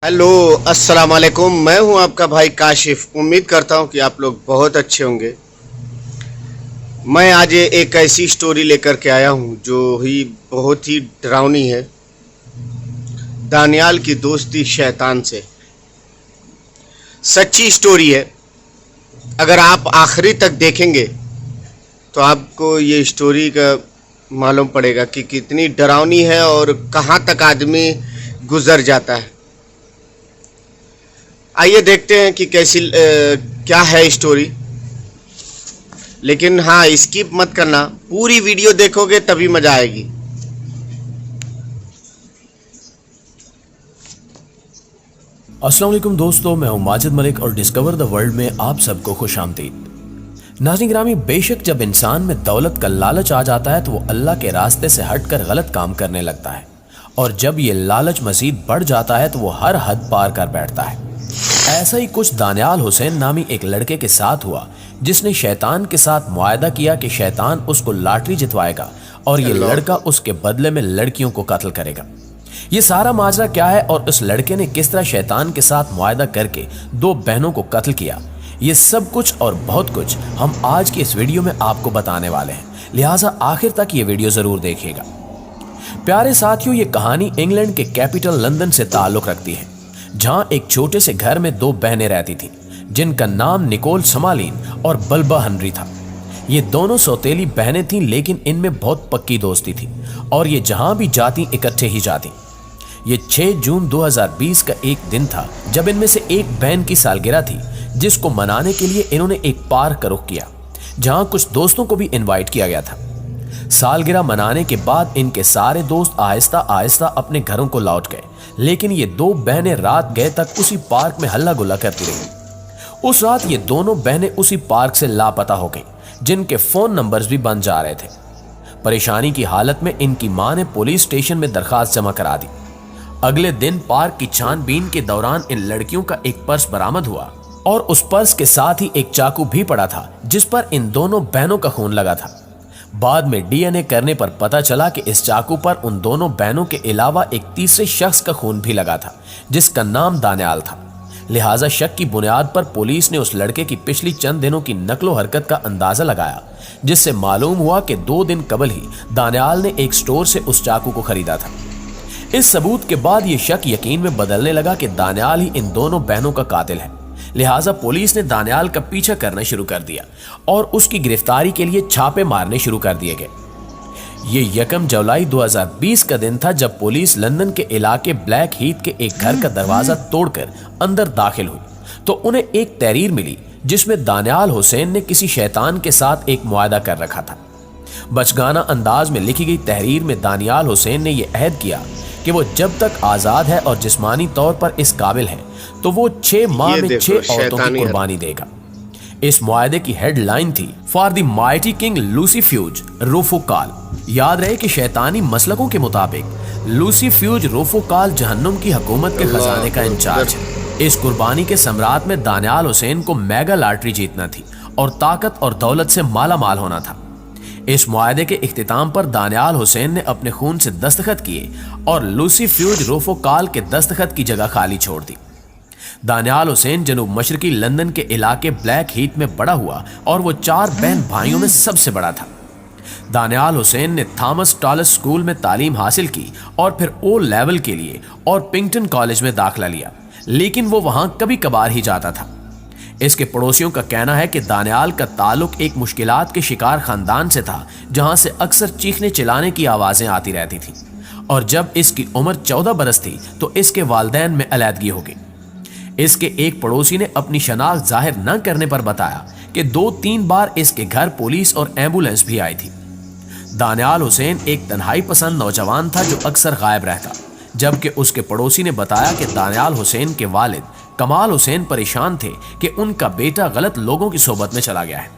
Hello अस्सलाम वालेकुम। मैं हूं आपका भाई काशिफ। उम्मीद करता हूं कि आप लोग बहुत अच्छे होंगे। मैं आज एक ऐसी स्टोरी लेकर के आया हूं जो बहुत ही डरावनी है। दानियाल की दोस्ती शैतान से। सच्ची स्टोरी है। अगर आप आखिरी तक देखेंगे तो आपको ये स्टोरी का मालूम पड़ेगा कि कितनी डरावनी है और कहां तक आदमी गुजर जाता है। आइए देखते हैं कि क्या है स्टोरी। लेकिन हाँ, स्किप मत करना, पूरी वीडियो देखोगे तभी मजा आएगी। अस्सलाम वालेकुम दोस्तों, मैं हूं माजिद मलिक और डिस्कवर द वर्ल्ड में आप सबको खुश आमदीद। नाज़रीन गिरामी, बेशक जब इंसान में दौलत का लालच आ जाता है तो वो अल्लाह के रास्ते से हटकर गलत काम करने लगता है, और जब ये लालच मजीद बढ़ जाता है तो वो हर हद पार कर बैठता है। ऐसा ही कुछ दानियाल हुसैन नामी एक लड़के के साथ हुआ, जिसने शैतान के साथ मुआहदा किया कि शैतान उसको लॉटरी जितवाएगा और ये लड़का उसके बदले में लड़कियों को कत्ल करेगा। ये सारा माजरा क्या है और उस लड़के ने किस तरह शैतान के साथ मुआहदा करके दो बहनों को कत्ल किया, ये सब कुछ और बहुत कुछ हम आज की इस वीडियो में आपको बताने वाले हैं, लिहाजा आखिर तक ये वीडियो जरूर देखिएगा। प्यारे साथियों, ये कहानी इंग्लैंड के कैपिटल लंदन से ताल्लुक रखती है, जहां एक छोटे से घर में दो बहनें रहती थीं, जिनका नाम निकोल समालीन और बल्बा हनरी था। ये दोनों सौतेली बहनें थीं, लेकिन इनमें बहुत पक्की दोस्ती थी और ये जहां भी जाती इकट्ठे ही जाती। ये 6 जून 2020 का एक दिन था जब इनमें से एक बहन की सालगिरह थी, जिसको मनाने के लिए इन्होंने एक पार्क का रुख किया, जहां कुछ दोस्तों को भी इन्वाइट किया गया था। सालगिरह मनाने के बाद इनके सारे दोस्त आहिस्ता आहिस्ता अपने घरों को लौट गए, लेकिन ये दो बहनें रात गए तक उसी पार्क में हल्ला गुल्ला करती रही। उस रात ये दोनों बहनें उसी पार्क से लापता हो गई, जिनके फोन नंबर्स भी बंद जा रहे थे। परेशानी की हालत में इनकी मां ने पुलिस स्टेशन में दरखास्त जमा करा दी। अगले दिन पार्क की छानबीन के दौरान इन लड़कियों का एक पर्स बरामद हुआ और उस पर्स के साथ ही एक चाकू भी पड़ा था, जिस पर इन दोनों बहनों का खून लगा था। बाद में डीएनए करने पर पता चला कि इस चाकू पर उन दोनों बहनों के अलावा एक तीसरे शख्स का खून भी लगा था, जिसका नाम दानियाल था। लिहाजा शक की बुनियाद पर पुलिस ने उस लड़के की पिछली चंद दिनों की नकलो हरकत का अंदाजा लगाया, जिससे मालूम हुआ कि 2 दिन कबल ही दानियाल ने एक स्टोर से उस चाकू को खरीदा था। इस सबूत के बाद यह शक यकीन में बदलने लगा कि दानियाल ही इन दोनों बहनों का कातिल है। लिहाजा पुलिस ने दानियाल का पीछा करना शुरू कर दिया और उसकी गिरफ्तारी के लिए छापे मारने शुरू कर दिए गए। ये 1 जुलाई 2020 का दिन था जब पुलिस लंदन के इलाके ब्लैक हीथ के एक घर का दरवाजा तोड़कर अंदर दाखिल हुई तो उन्हें एक तहरीर मिली, जिसमें दानियाल हुसैन ने किसी शैतान के साथ एक मुआहदा कर रखा था। बचगाना अंदाज में लिखी गई तहरीर में दानियाल हुसैन ने यह अहद किया कि वो जब तक आजाद है और जिस्मानी तौर पर इस काबिल है तो वो 6 माह में 6 औरतों की कुर्बानी देगा। इस मुआहदे की हेडलाइन थी, फॉर द माइटी किंग लूसीफ्यूज रूफुकाल। याद रहे कि शैतानी मसलकों के मुताबिक लूसीफ्यूज रूफुकाल जहन्नुम की हुकूमत के खजाने का इंचार्ज है। इस कुर्बानी के सम्राट में दानियाल हुसैन को मेगा लॉटरी जीतना थी और ताकत और दौलत से माला माल होना था। इस मुआहदे के इख्तिताम पर दानियाल हुसैन ने अपने खून से दस्तखत किए और लूसीफ्यूज रूफुकाल के दस्तखत की जगह खाली छोड़ दी। दानियाल हुसैन जनूब मशरकी लंदन के इलाके ब्लैक हीथ में बड़ा हुआ और वो 4 बहन भाइयों में सबसे बड़ा था। दानियाल हुसैन ने थॉमस टॉलस स्कूल में तालीम हासिल की और फिर ओ लेवल के लिए और पिंगटन कॉलेज में दाखिला लिया, लेकिन वो वहां कभी कभार ही जाता था। इसके पड़ोसियों का कहना है कि दानियाल का ताल्लुक एक मुश्किलात के शिकार खानदान से था, जहां से अक्सर चीखने चिल्लाने की आवाजें आती रहती थी, और जब इसकी उम्र 14 बरस थी तो इसके वालिदैन में अलैदगी हो गई। इसके एक पड़ोसी ने अपनी शनाख्त जाहिर न करने पर बताया कि 2-3 बार इसके घर पुलिस और एम्बुलेंस भी आई थी। दानियाल हुसैन एक तन्हाई पसंद नौजवान था जो अक्सर गायब रहता, जबकि उसके पड़ोसी ने बताया कि दानियाल हुसैन के वालिद कमाल हुसैन परेशान थे कि उनका बेटा गलत लोगों की सोबत में चला गया है।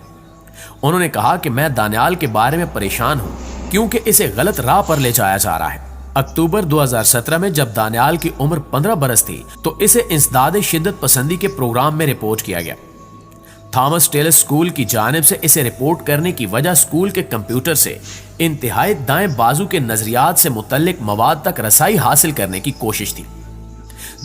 उन्होंने कहा कि मैं दानियाल के बारे में परेशान हूं क्योंकि इसे गलत राह पर ले जाया जा रहा है। अक्टूबर 2017 में जब दानियाल की उम्र 15 बरस थी तो इसे इंसदाद शिद्दत पसंदी के प्रोग्राम में रिपोर्ट किया गया। थॉमस टेलस स्कूल की जानिब से इसे रिपोर्ट करने की वजह स्कूल के कंप्यूटर से इंतहाई दाएं बाजू के नजरियात से मुतल्लिक मवाद तक रसाई हासिल करने की कोशिश थी।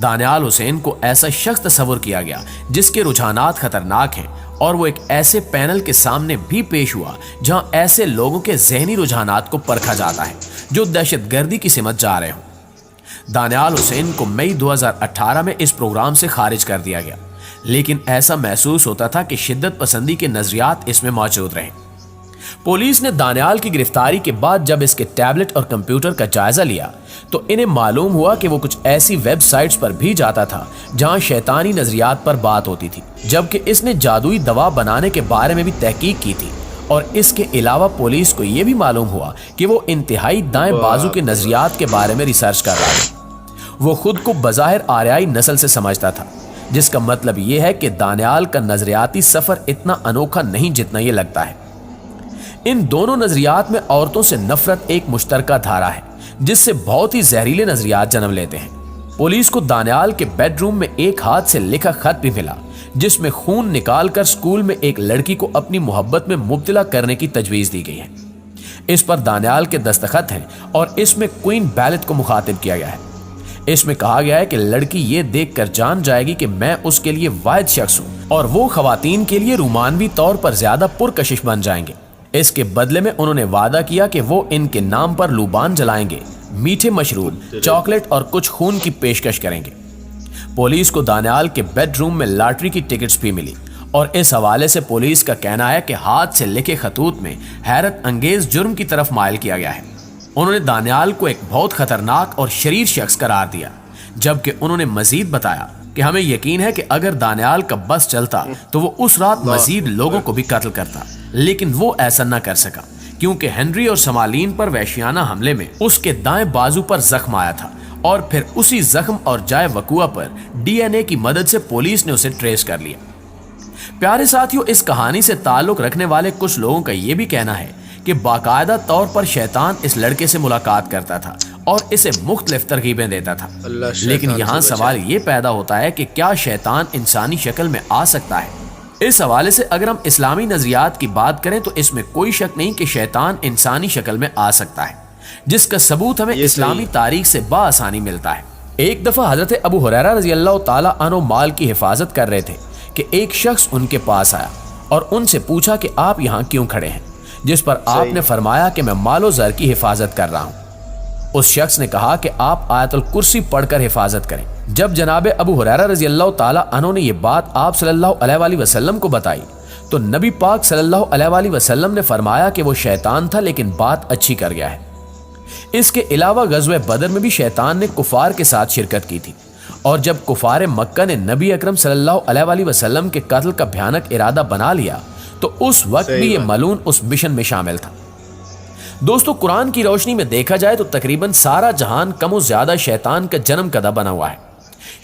दानियाल हुसैन को ऐसा शख्स तस्वर किया गया जिसके रुझानात खतरनाक हैं और वो एक ऐसे पैनल के सामने भी पेश हुआ जहां ऐसे लोगों के जहनी रुझानात को परखा जाता है जो दहशतगर्दी की सिमत जा रहे हों। दानियाल हुसैन को मई 2018 में इस प्रोग्राम से खारिज कर दिया गया, लेकिन ऐसा महसूस होता था कि शिद्दत पसंदी के नजरियात इसमें मौजूद रहे। पुलिस ने दानियाल की गिरफ्तारी के बाद जब इसके टैबलेट और कंप्यूटर का जायजा लिया तो इन्हें मालूम हुआ कि वो कुछ ऐसी वेबसाइट्स पर भी जाता था जहां शैतानी नजरियात पर बात होती थी, जबकि इसने जादुई दवा बनाने के बारे में भी तहकीक की थी। और इसके अलावा पुलिस को यह भी मालूम हुआ कि वो इंतहाई दाएं बाजू के नजरियात के बारे में रिसर्च कर रहा था। वो खुद को बज़ाहिर आर्याई नस्ल से समझता था, जिसका मतलब यह है कि दानियाल का नजरियाती सफर इतना अनोखा नहीं जितना यह लगता है। इन दोनों नजरियात में औरतों से नफरत एक मुश्तरका धारा है जिससे बहुत ही जहरीले नजरियात जन्म लेते हैं। पुलिस को दानियाल के बेडरूम में एक हाथ से लिखा खत भी मिला जिसमें खून निकालकर स्कूल में एक लड़की को अपनी मोहब्बत में मुब्तला करने की तजवीज दी गई है। इस पर दानियाल के दस्तखत हैं और इसमें क्वीन बैलेट को मुखातिब किया गया है। इसमें कहा गया है कि लड़की ये देखकर जान जाएगी कि मैं उसके लिए वाहिद शख्स हूं और वो खवातीन के लिए रोमानवी तौर पर ज्यादा पुरकशिश बन जाएंगे। इसके बदले में उन्होंने वादा किया कि वो इनके नाम पर लुबान जलाएंगे, मीठे मशरूब, चॉकलेट और कुछ खून की पेशकश करेंगे। पुलिस को दानियाल के बेडरूम में लॉटरी की टिकट्स भी मिली और इस हवाले से पुलिस का कहना है कि हाथ से लिखे खतूत में हैरत अंगेज जुर्म की तरफ माइल किया गया है। उन्होंने दानियाल को एक बहुत खतरनाक और शरीर शख्स करार दिया, जबकि उन्होंने मजीद बताया कि हमें यकीन है कि अगर दानियाल का बस चलता तो वो उस रात मजीद लोगों को भी कत्ल करता, लेकिन वो ऐसा न कर सका क्योंकि हेनरी और समालीन पर वहशियाना हमले में उसके दाएं बाजू पर जख्म आया था और फिर उसी जख्म और जाए वकुआ पर डीएनए की मदद से पुलिस ने उसे ट्रेस कर लिया। प्यारे साथियों, इस कहानी से ताल्लुक रखने वाले कुछ लोगों का यह भी कहना है कि बाकायदा तौर पर शैतान इस लड़के से मुलाकात करता था और इसे मुख्तलिफ तरकीबें देता था। लेकिन यहाँ सवाल ये पैदा होता है कि क्या शैतान इंसानी शक्ल में आ सकता है? इस हवाले से अगर हम इस्लामी नजरियात की बात करें तो इसमें कोई शक नहीं कि शैतान इंसानी शक्ल में आ सकता है, जिसका सबूत हमें इस्लामी तारीख से बाआसानी मिलता है। एक दफा हजरत अबू हुरैरा रज़ी अल्लाह ताला अन्हु माल की हिफाजत कर रहे थे कि एक शख्स उनके पास आया और उनसे पूछा कि आप यहाँ क्यों खड़े हैं, जिस पर आपने फरमाया कि मैं मालो ज़र की हिफाजत कर रहा हूँ। उस शख्स ने कहा कि आप आयतुल कुर्सी पढ़कर हिफाजत करें। जब जनाबे अबू हुरैरा रज़ी अल्लाह ताला अन्हु ने ये बात आप सल्लल्लाहु अलैहि वसल्लम को बताई तो नबी पाक सल्लल्लाहु अलैहि वसल्लम ने फरमाया कि वो शैतान था, लेकिन बात अच्छी कर गया है। इसके अलावा गज़वे बदर में भी शैतान ने कुफार के साथ शिरकत की थी और जब कुफार मक्का ने नबी अकरम सल्लल्लाहु अलैहि वसल्लम के कत्ल का भयानक इरादा बना लिया तो उस वक्त भी ये मलून उस मिशन में शामिल था। दोस्तों, कुरान की रोशनी में देखा जाए तो तकरीबन सारा जहान कम ज्यादा शैतान का जन्म कदा बना हुआ है।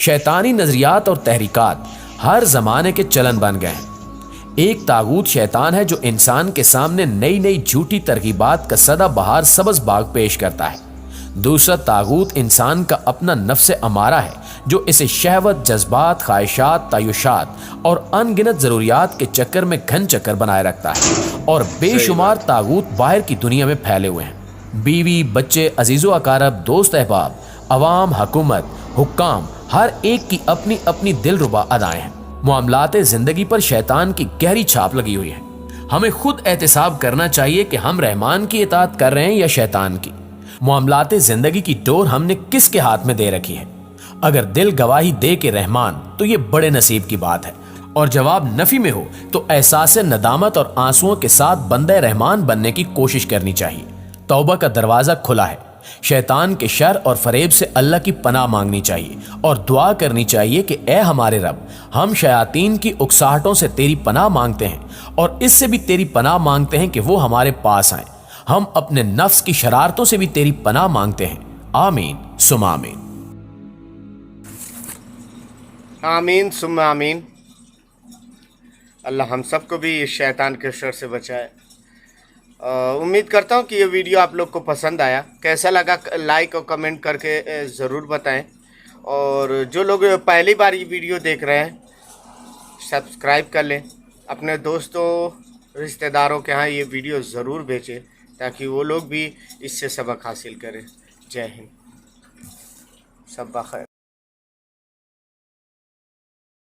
शैतानी नजरियात और तहरीकात हर जमाने के चलन बन गए हैं। एक तागूत शैतान है जो इंसान के सामने नई नई झूठी तरगीबात का सदा बहार सब्ज बाग पेश करता है। दूसरा तागूत इंसान का अपना नफ्स अमारा है जो इसे शहवत, जज्बात, ख्वाहिशात, तायुशात और अनगिनत जरूरियात के चक्कर में घन चक्कर बनाए रखता है। और बेशुमार तागूत बाहर की दुनिया में फैले हुए हैं। बीवी, बच्चे, अजीजो अकारब, दोस्त अहबाब, अवाम, हुकूमत, हुक्काम, हर एक की अपनी अपनी दिलरुबा अदाएं हैं। मामलाते जिंदगी पर शैतान की गहरी छाप लगी हुई है। हमें खुद एहतिसाब करना चाहिए कि हम रहमान की इताअत कर रहे हैं या शैतान की। मामलाते जिंदगी की डोर हमने किसके हाथ में दे रखी है? अगर दिल गवाही दे के रहमान तो ये बड़े नसीब की बात है, और जवाब नफी में हो तो एहसास नदामत और आंसुओं के साथ बंदे रहमान बनने की कोशिश करनी चाहिए। तौबा का दरवाजा खुला है। शैतान के शर और फरेब से अल्लाह की पनाह मांगनी चाहिए और दुआ करनी चाहिए कि ए हमारे रब, हम शयातीन की उकसाहटों से तेरी पनाह मांगते हैं और इससे भी तेरी पनाह मांगते हैं कि वो हमारे पास आए। हम अपने नफ्स की शरारतों से भी तेरी पनाह मांगते हैं। आमीन सुम आमीन। आमीन सुम आमीन। अल्लाह हम सबको भी इस शैतान के शर से बचाए। उम्मीद करता हूँ कि ये वीडियो आप लोग को पसंद आया। कैसा लगा लाइक और कमेंट करके ज़रूर बताएं, और जो लोग पहली बार ये वीडियो देख रहे हैं सब्सक्राइब कर लें। अपने दोस्तों रिश्तेदारों के यहाँ ये वीडियो ज़रूर भेजें ताकि वो लोग भी इससे सबक हासिल करें। जय हिंद, सब बखैर।